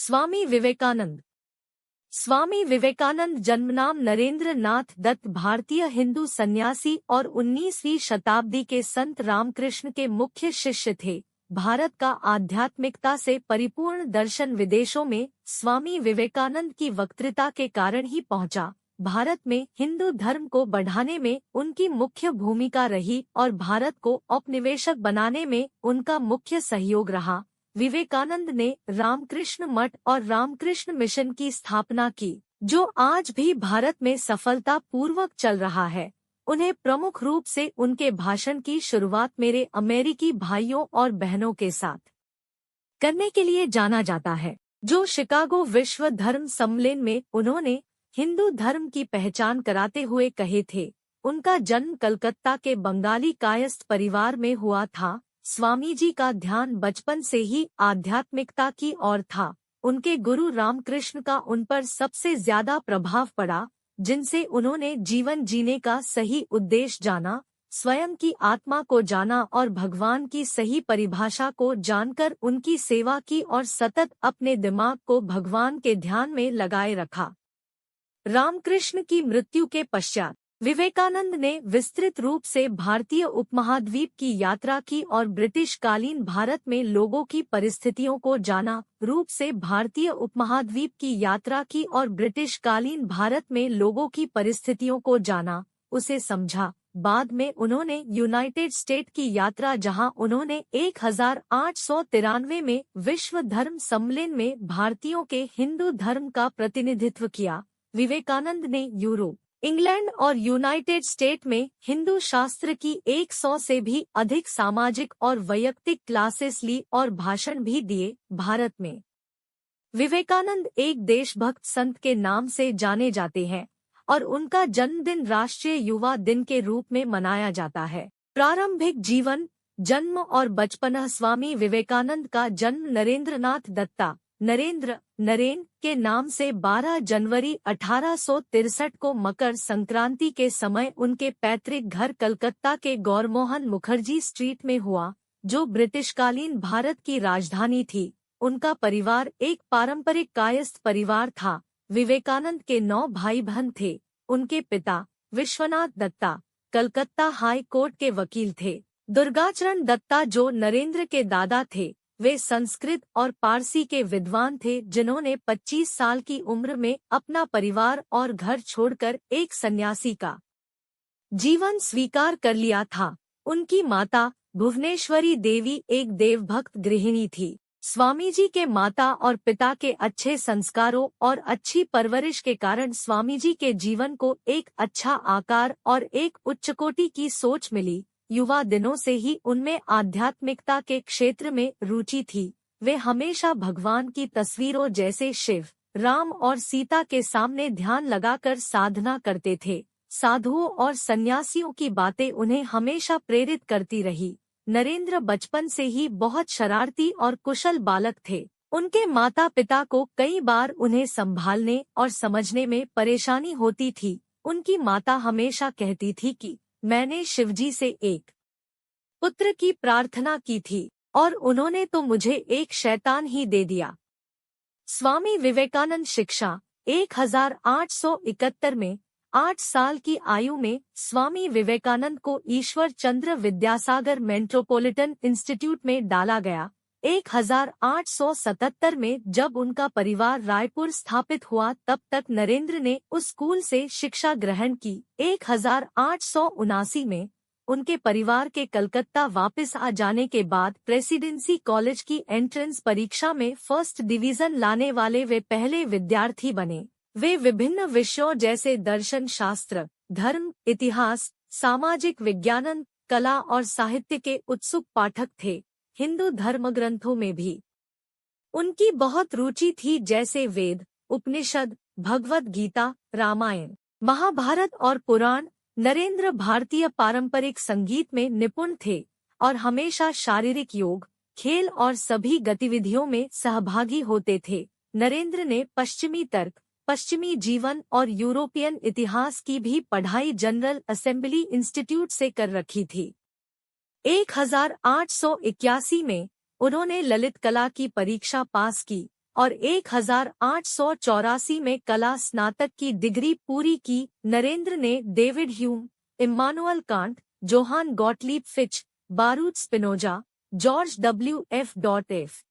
स्वामी विवेकानंद। स्वामी विवेकानंद जन्मनाम नरेंद्र नाथ दत्त भारतीय हिंदू सन्यासी और 19वीं शताब्दी के संत रामकृष्ण के मुख्य शिष्य थे। भारत का आध्यात्मिकता से परिपूर्ण दर्शन विदेशों में स्वामी विवेकानंद की वक्तृता के कारण ही पहुंचा। भारत में हिंदू धर्म को बढ़ाने में उनकी मुख्य भूमिका रही और भारत को औपनिवेशिक बनाने में उनका मुख्य सहयोग रहा। विवेकानंद ने रामकृष्ण मठ और रामकृष्ण मिशन की स्थापना की, जो आज भी भारत में सफलता पूर्वक चल रहा है। उन्हें प्रमुख रूप से उनके भाषण की शुरुआत मेरे अमेरिकी भाइयों और बहनों के साथ करने के लिए जाना जाता है, जो शिकागो विश्व धर्म सम्मेलन में उन्होंने हिंदू धर्म की पहचान कराते हुए कहे थे। उनका जन्म कलकत्ता के बंगाली कायस्थ परिवार में हुआ था। स्वामी जी का ध्यान बचपन से ही आध्यात्मिकता की ओर था। उनके गुरु रामकृष्ण का उन पर सबसे ज्यादा प्रभाव पड़ा, जिनसे उन्होंने जीवन जीने का सही उद्देश्य जाना, स्वयं की आत्मा को जाना और भगवान की सही परिभाषा को जानकर उनकी सेवा की और सतत अपने दिमाग को भगवान के ध्यान में लगाए रखा। रामकृष्ण की मृत्यु के पश्चात विवेकानंद ने विस्तृत रूप से भारतीय उपमहाद्वीप की यात्रा की और ब्रिटिश कालीन भारत में लोगों की परिस्थितियों को जाना। रूप से भारतीय उपमहाद्वीप की यात्रा की और ब्रिटिश कालीन भारत में लोगों की परिस्थितियों को जाना, उसे समझा। बाद में उन्होंने यूनाइटेड स्टेट की यात्रा, जहां उन्होंने 1893 में विश्व धर्म सम्मेलन में भारतीयों के हिंदू धर्म का प्रतिनिधित्व किया। विवेकानंद ने यूरोप, इंग्लैंड और यूनाइटेड स्टेट में हिंदू शास्त्र की 100 से भी अधिक सामाजिक और वैयक्तिक क्लासेस ली और भाषण भी दिए। भारत में विवेकानंद एक देशभक्त संत के नाम से जाने जाते हैं और उनका जन्मदिन राष्ट्रीय युवा दिन के रूप में मनाया जाता है। प्रारंभिक जीवन, जन्म और बचपन। स्वामी विवेकानंद का जन्म नरेंद्रनाथ दत्ता नरेन के नाम से 12 जनवरी 1863 को मकर संक्रांति के समय उनके पैतृक घर कलकत्ता के गौरमोहन मुखर्जी स्ट्रीट में हुआ, जो ब्रिटिशकालीन भारत की राजधानी थी। उनका परिवार एक पारंपरिक कायस्थ परिवार था। विवेकानंद के 9 भाई बहन थे। उनके पिता विश्वनाथ दत्ता कलकत्ता हाई कोर्ट के वकील थे। दुर्गाचरण दत्ता, जो नरेंद्र के दादा थे, वे संस्कृत और पारसी के विद्वान थे, जिन्होंने 25 साल की उम्र में अपना परिवार और घर छोड़कर एक सन्यासी का जीवन स्वीकार कर लिया था। उनकी माता भुवनेश्वरी देवी एक देवभक्त गृहिणी थी। स्वामी जी के माता और पिता के अच्छे संस्कारों और अच्छी परवरिश के कारण स्वामी जी के जीवन को एक अच्छा आकार और एक उच्चकोटि की सोच मिली। युवा दिनों से ही उनमें आध्यात्मिकता के क्षेत्र में रुचि थी। वे हमेशा भगवान की तस्वीरों जैसे शिव, राम और सीता के सामने ध्यान लगाकर साधना करते थे। साधुओं और सन्यासियों की बातें उन्हें हमेशा प्रेरित करती रही। नरेंद्र बचपन से ही बहुत शरारती और कुशल बालक थे। उनके माता पिता को कई बार उन्हें संभालने और समझने में परेशानी होती थी। उनकी माता हमेशा कहती थी कि मैंने शिवजी से एक पुत्र की प्रार्थना की थी और उन्होंने तो मुझे एक शैतान ही दे दिया। स्वामी विवेकानंद शिक्षा 1871 में 8 साल की आयु में स्वामी विवेकानंद को ईश्वर चंद्र विद्यासागर मेट्रोपॉलिटन इंस्टीट्यूट में डाला गया। 1877 में जब उनका परिवार रायपुर स्थापित हुआ, तब तक नरेंद्र ने उस स्कूल से शिक्षा ग्रहण की। 1879 में उनके परिवार के कलकत्ता वापस आ जाने के बाद प्रेसिडेंसी कॉलेज की एंट्रेंस परीक्षा में फर्स्ट डिवीजन लाने वाले वे पहले विद्यार्थी बने। वे विभिन्न विषयों जैसे दर्शन शास्त्र, धर्म, इतिहास, सामाजिक विज्ञान, कला और साहित्य के उत्सुक पाठक थे। हिंदू धर्मग्रंथों में भी उनकी बहुत रुचि थी, जैसे वेद, उपनिषद, भगवद गीता, रामायण, महाभारत और पुराण। नरेंद्र भारतीय पारंपरिक संगीत में निपुण थे और हमेशा शारीरिक योग, खेल और सभी गतिविधियों में सहभागी होते थे। नरेंद्र ने पश्चिमी तर्क, पश्चिमी जीवन और यूरोपियन इतिहास की भी पढ़ाई जनरल असेंबली इंस्टीट्यूट से कर रखी थी। 1881 में उन्होंने ललित कला की परीक्षा पास की। और 1884 में कला स्नातक की डिग्री पूरी की। नरेंद्र ने David Hume, Immanuel Kant, Johann Gottlieb Fichte, Baruch Spinoza, George W.F.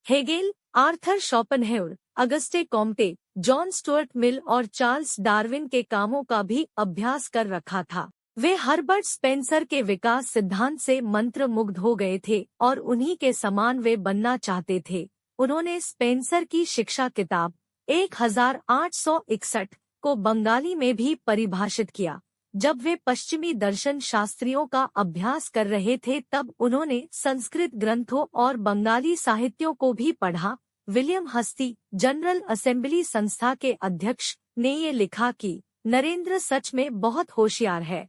Hegel, Arthur Schopenhauer, Auguste Comte, John Stuart Mill और चार्ल्स डार्विन के कामों का भी अभ्यास कर रखा था। वे हर्बर्ट स्पेंसर के विकास सिद्धांत से मंत्रमुग्ध हो गए थे और उन्हीं के समान वे बनना चाहते थे। उन्होंने स्पेंसर की शिक्षा किताब 1861 को बंगाली में भी परिभाषित किया। जब वे पश्चिमी दर्शन शास्त्रियों का अभ्यास कर रहे थे तब उन्होंने संस्कृत ग्रंथों और बंगाली साहित्यों को भी पढ़ा। विलियम हस्ती, जनरल असेंबली संस्था के अध्यक्ष, ने ये लिखा कि नरेंद्र सच में बहुत होशियार है।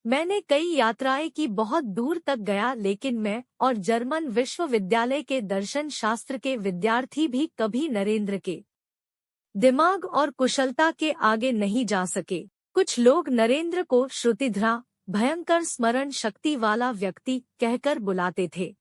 मैंने कई यात्राएं की, बहुत दूर तक गया, लेकिन मैं और जर्मन विश्वविद्यालय के दर्शन शास्त्र के विद्यार्थी भी कभी नरेंद्र के दिमाग और कुशलता के आगे नहीं जा सके। कुछ लोग नरेंद्र को श्रुतिधरा, भयंकर स्मरण शक्ति वाला व्यक्ति कहकर बुलाते थे।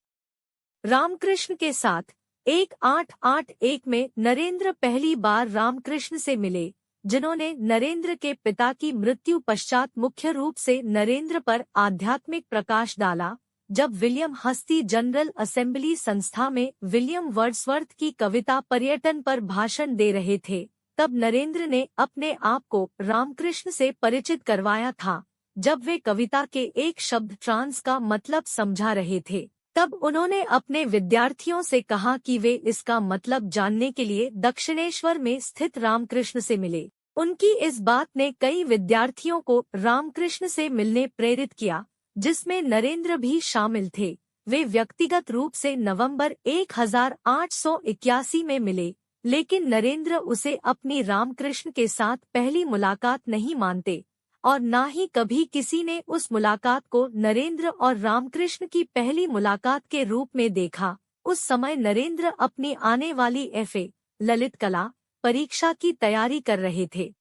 रामकृष्ण के साथ 1881 में नरेंद्र पहली बार रामकृष्ण से मिले, जिन्होंने नरेंद्र के पिता की मृत्यु पश्चात मुख्य रूप से नरेंद्र पर आध्यात्मिक प्रकाश डाला। जब विलियम हस्ती जनरल असेंबली संस्था में विलियम वर्ड्सवर्थ की कविता पर्यटन पर भाषण दे रहे थे, तब नरेंद्र ने अपने आप को रामकृष्ण से परिचित करवाया था। जब वे कविता के एक शब्द ट्रांस का मतलब समझा रहे थे, तब उन्होंने अपने विद्यार्थियों से कहा कि वे इसका मतलब जानने के लिए दक्षिणेश्वर में स्थित रामकृष्ण से मिले। उनकी इस बात ने कई विद्यार्थियों को रामकृष्ण से मिलने प्रेरित किया, जिसमें नरेंद्र भी शामिल थे। वे व्यक्तिगत रूप से नवंबर 1881 में मिले, लेकिन नरेंद्र उसे अपनी रामकृष्ण के साथ पहली मुलाकात नहीं मानते और न ही कभी किसी ने उस मुलाकात को नरेंद्र और रामकृष्ण की पहली मुलाकात के रूप में देखा। उस समय नरेंद्र अपनी आने वाली FA ललित कला परीक्षा की तैयारी कर रहे थे।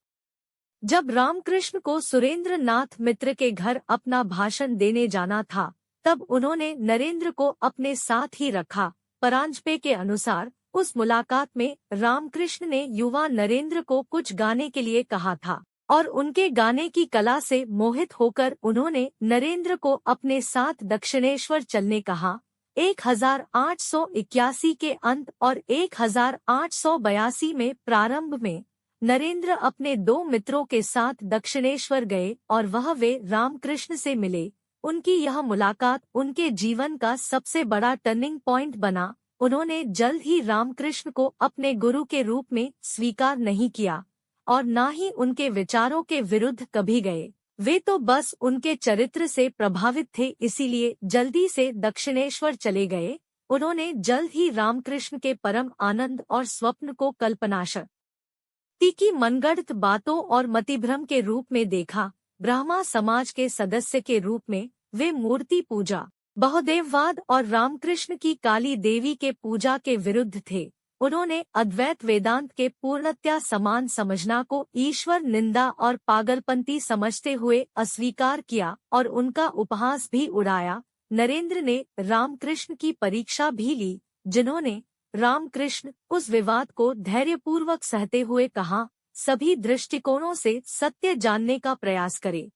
जब रामकृष्ण को सुरेंद्र नाथ मित्र के घर अपना भाषण देने जाना था, तब उन्होंने नरेंद्र को अपने साथ ही रखा। परांजपे के अनुसार उस मुलाकात में रामकृष्ण ने युवा नरेंद्र को कुछ गाने के लिए कहा था और उनके गाने की कला से मोहित होकर उन्होंने नरेंद्र को अपने साथ दक्षिणेश्वर चलने कहा। 1881 के अंत और 1882 में प्रारंभ में नरेंद्र अपने दो मित्रों के साथ दक्षिणेश्वर गए और वह वे रामकृष्ण से मिले। उनकी यह मुलाकात उनके जीवन का सबसे बड़ा टर्निंग पॉइंट बना। उन्होंने जल्द ही रामकृष्ण को अपने गुरु के रूप में स्वीकार नहीं किया और न ही उनके विचारों के विरुद्ध कभी गए। वे तो बस उनके चरित्र से प्रभावित थे, इसीलिए जल्दी से दक्षिणेश्वर चले गए। उन्होंने जल्द ही रामकृष्ण के परम आनंद और स्वप्न को कल्पनाशक्ति की मनगढ़ंत बातों और मतिभ्रम के रूप में देखा। ब्राह्मा समाज के सदस्य के रूप में वे मूर्ति पूजा, बहुदेववाद और रामकृष्ण की काली देवी के पूजा के विरुद्ध थे। उन्होंने अद्वैत वेदांत के पूर्णतया समान समझना को ईश्वर निंदा और पागलपंती समझते हुए अस्वीकार किया और उनका उपहास भी उड़ाया। नरेंद्र ने रामकृष्ण की परीक्षा भी ली, जिन्होंने रामकृष्ण उस विवाद को धैर्यपूर्वक सहते हुए कहा, सभी दृष्टिकोणों से सत्य जानने का प्रयास करें।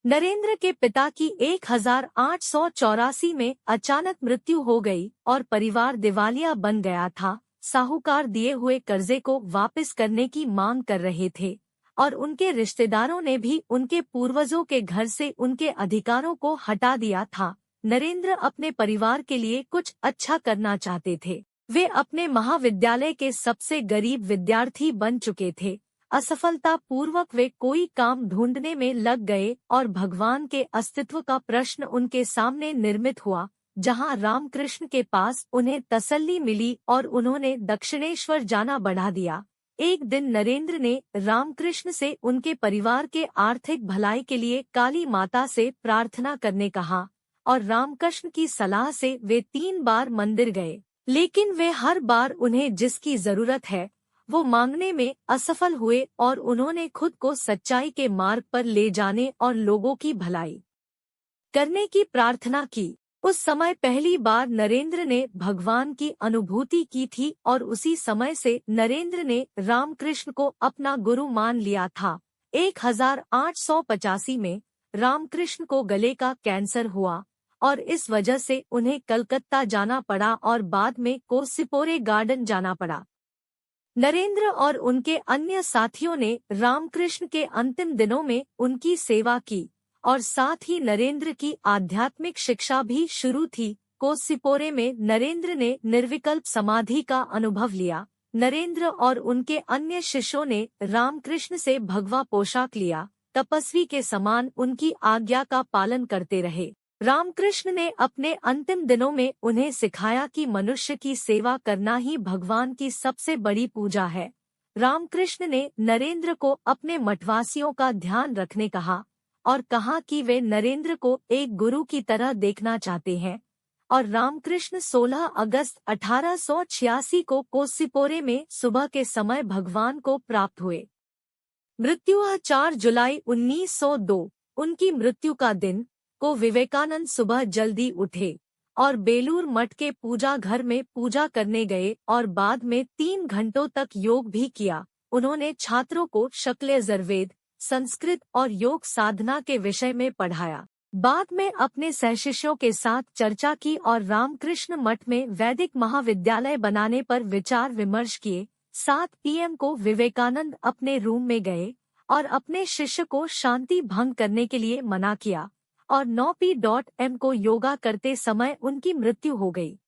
नरेंद्र के पिता की 1884 में अचानक मृत्यु हो गई और परिवार दिवालिया बन गया था। साहूकार दिए हुए कर्जे को वापस करने की मांग कर रहे थे और उनके रिश्तेदारों ने भी उनके पूर्वजों के घर से उनके अधिकारों को हटा दिया था। नरेंद्र अपने परिवार के लिए कुछ अच्छा करना चाहते थे। वे अपने महाविद्यालय के सबसे गरीब विद्यार्थी बन चुके थे। असफलता पूर्वक वे कोई काम ढूंढने में लग गए और भगवान के अस्तित्व का प्रश्न उनके सामने निर्मित हुआ, जहां रामकृष्ण के पास उन्हें तसल्ली मिली और उन्होंने दक्षिणेश्वर जाना बढ़ा दिया। एक दिन नरेंद्र ने रामकृष्ण से उनके परिवार के आर्थिक भलाई के लिए काली माता से प्रार्थना करने कहा और रामकृष्ण की सलाह से वे 3 बार मंदिर गए, लेकिन वे हर बार उन्हें जिसकी जरूरत है वो मांगने में असफल हुए और उन्होंने खुद को सच्चाई के मार्ग पर ले जाने और लोगों की भलाई करने की प्रार्थना की। उस समय पहली बार नरेंद्र ने भगवान की अनुभूति की थी और उसी समय से नरेंद्र ने रामकृष्ण को अपना गुरु मान लिया था। 1885 में रामकृष्ण को गले का कैंसर हुआ और इस वजह से उन्हें कलकत्ता जाना पड़ा और बाद में कोसिपोरे गार्डन जाना पड़ा। नरेंद्र और उनके अन्य साथियों ने रामकृष्ण के अंतिम दिनों में उनकी सेवा की और साथ ही नरेंद्र की आध्यात्मिक शिक्षा भी शुरू थी। कोसिपोरे में नरेंद्र ने निर्विकल्प समाधि का अनुभव लिया। नरेंद्र और उनके अन्य शिष्यों ने रामकृष्ण से भगवा पोशाक लिया, तपस्वी के समान उनकी आज्ञा का पालन करते रहे। रामकृष्ण ने अपने अंतिम दिनों में उन्हें सिखाया कि मनुष्य की सेवा करना ही भगवान की सबसे बड़ी पूजा है। रामकृष्ण ने नरेंद्र को अपने मठवासियों का ध्यान रखने कहा और कहा कि वे नरेंद्र को एक गुरु की तरह देखना चाहते हैं और रामकृष्ण 16 अगस्त 1886 को कोसिपोरे में सुबह के समय भगवान को प्राप्त हुए। मृत्यु 4 जुलाई 1902। उनकी मृत्यु का दिन को विवेकानंद सुबह जल्दी उठे और बेलूर मठ के पूजा घर में पूजा करने गए और बाद में 3 घंटों तक योग भी किया। उन्होंने छात्रों को शक्ल यजुर्वेद, संस्कृत और योग साधना के विषय में पढ़ाया। बाद में अपने सहशिष्यों के साथ चर्चा की और रामकृष्ण मठ में वैदिक महाविद्यालय बनाने पर विचार विमर्श किए। 7 PM को विवेकानंद अपने रूम में गए और अपने शिष्य को शांति भंग करने के लिए मना किया और 9 PM को योगा करते समय उनकी मृत्यु हो गई।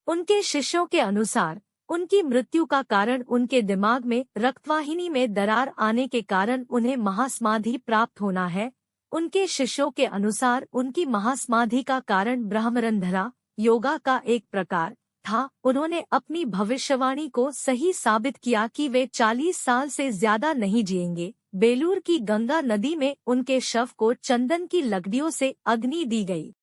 उनके शिष्यों के अनुसार उनकी मृत्यु का कारण उनके दिमाग में रक्तवाहिनी में दरार आने के कारण उन्हें महासमाधि प्राप्त होना है। उनके शिष्यों के अनुसार उनकी महासमाधि का कारण ब्रह्मरंध्रा योगा का एक प्रकार था। उन्होंने अपनी भविष्यवाणी को सही साबित किया कि वे 40 साल से ज्यादा नहीं जिएंगे। बेलूर की गंगा नदी में उनके शव को चंदन की लकड़ियों से अग्नि दी गई।